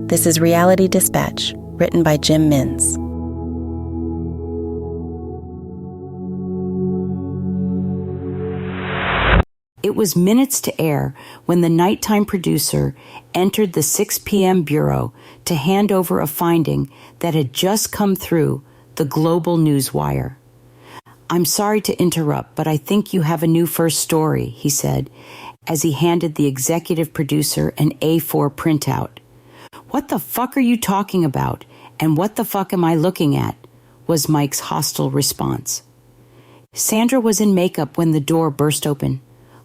This is Reality Dispatch, written by Jim Minns. It was minutes to air when the nighttime producer entered the 6 p.m. bureau to hand over a finding that had just come through the global news wire. "I'm sorry to interrupt, but I think you have a new first story," he said, as he handed the executive producer an A4 printout. "What the fuck are you talking about? And what the fuck am I looking at?" was Mike's hostile response. Sandra was in makeup when the door burst open.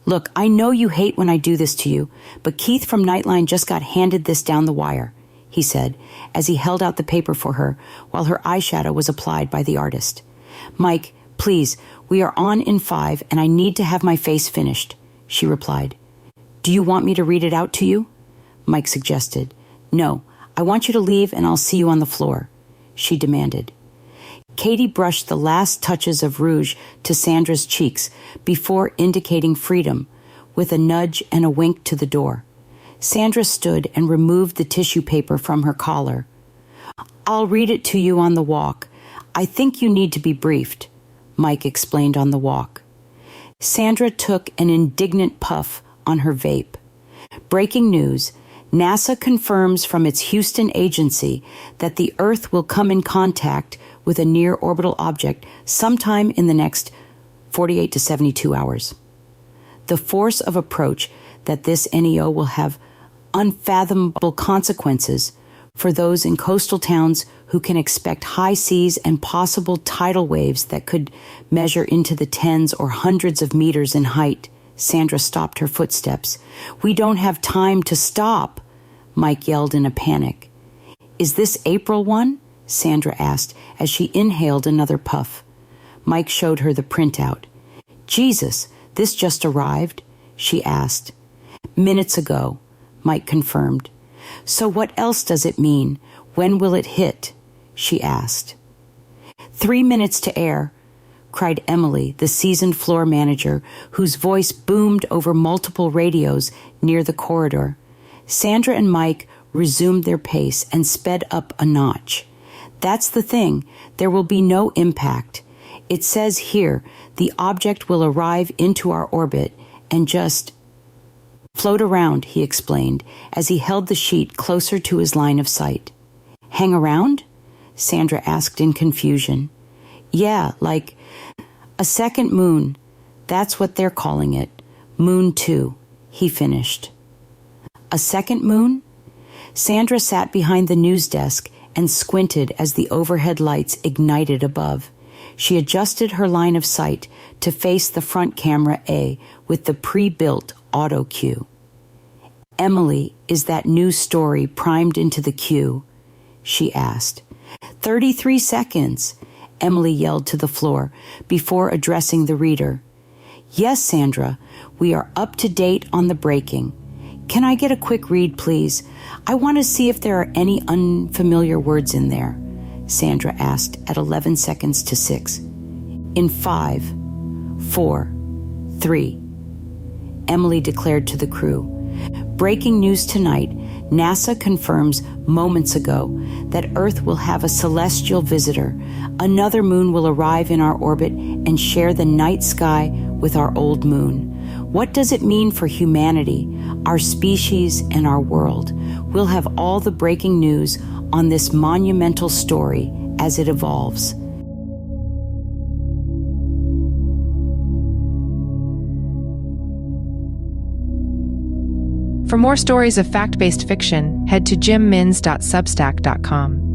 "Look, I know you hate when I do this to you, but Keith from Nightline just got handed this down the wire," he said, as he held out the paper for her while her eyeshadow was applied by the artist. "Mike, please, we are on in 5 and I need to have my face finished," she replied. "Do you want me to read it out to you?" Mike suggested. "No, I want you to leave and I'll see you on the floor," she demanded. Katie brushed the last touches of rouge to Sandra's cheeks before indicating freedom, with a nudge and a wink to the door. Sandra stood and removed the tissue paper from her collar. "I'll read it to you on the walk. I think you need to be briefed," Mike explained on the walk. Sandra took an indignant puff on her vape. Breaking news: NASA confirms from its Houston agency that the Earth will come in contact with a near-orbital object sometime in the next 48 to 72 hours. The force of approach that this NEO will have unfathomable consequences for those in coastal towns who can expect high seas and possible tidal waves that could measure into the tens or hundreds of meters in height. Sandra stopped her footsteps. "We don't have time to stop," Mike yelled in a panic. "Is this April 1? Sandra asked as she inhaled another puff. Mike showed her the printout. "Jesus, this just arrived?" she asked. "Minutes ago," Mike confirmed. "So what else does it mean? When will it hit?" she asked. 3 minutes to air," cried Emily, the seasoned floor manager, whose voice boomed over multiple radios near the corridor. Sandra and Mike resumed their pace and sped up a notch. "That's the thing. There will be no impact. It says here the object will arrive into our orbit and just float around," he explained as he held the sheet closer to his line of sight. "Hang around?" Sandra asked in confusion. "Yeah, like a second moon. That's what they're calling it. Moon 2, he finished. "A second moon?" Sandra sat behind the news desk and squinted as the overhead lights ignited above. She adjusted her line of sight to face the front camera A with the pre-built auto cue. "Emily, is that news story primed into the queue?" she asked. 33 seconds, Emily yelled to the floor before addressing the reader. "Yes, Sandra, we are up to date on the breaking. Can I get a quick read, please? I want to see if there are any unfamiliar words in there," Sandra asked at 11 seconds to 6. "In 5, 4, 3, Emily declared to the crew. "Breaking news tonight. NASA confirms moments ago that Earth will have a celestial visitor. Another moon will arrive in our orbit and share the night sky with our old moon. What does it mean for humanity, our species, and our world? We'll have all the breaking news on this monumental story as it evolves." For more stories of fact-based fiction, head to jimminns.substack.com.